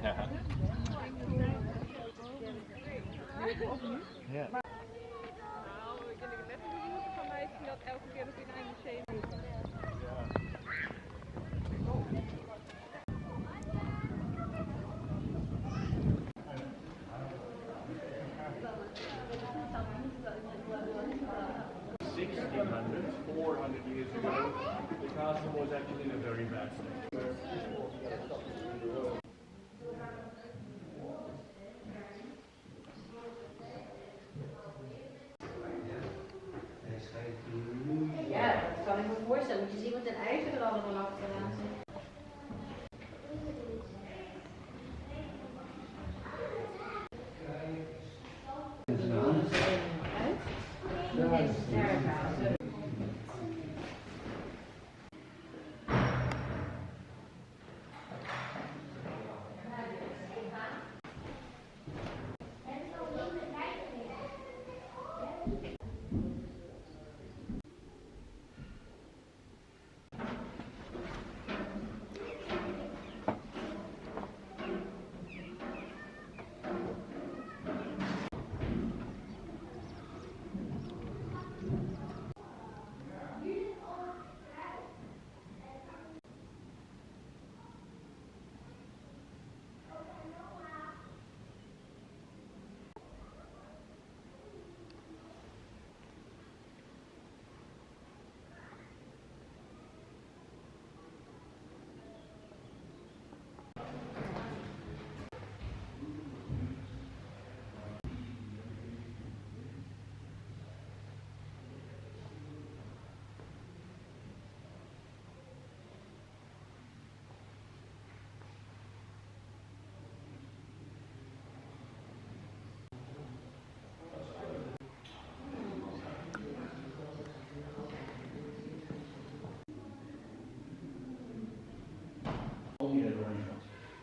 Ja. Ja. Nou, ik denk net een bezoeker van mij die dat elke keer dat in een museum. Years ago, the castle was actually in a very bad state. Ja, dat kan ik me voorstellen. Moet je zien wat een ijzer er allemaal achteraan zit.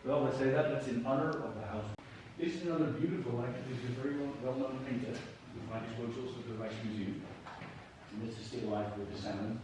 Well, let's say that's in honor of the house. This is another beautiful, actually, this is a very well-known painter. You find his works also at the Rijksmuseum. And this is still life with the salmon.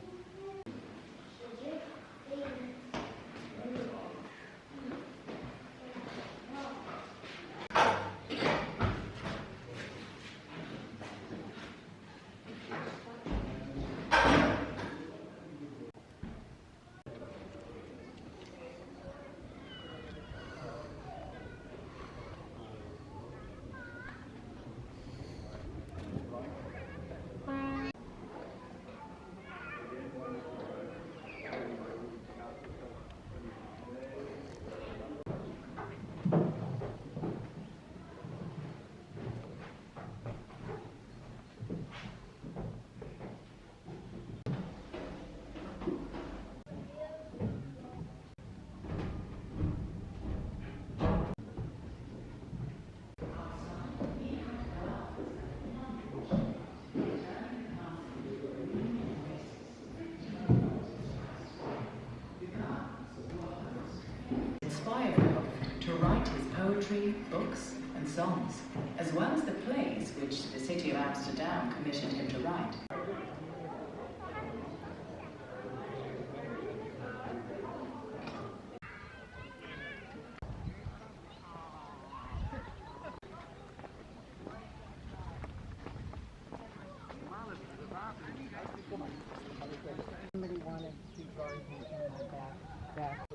To write his poetry, books and songs, as well as the plays which the city of Amsterdam commissioned him to write. Somebody wanted to draw him in my back.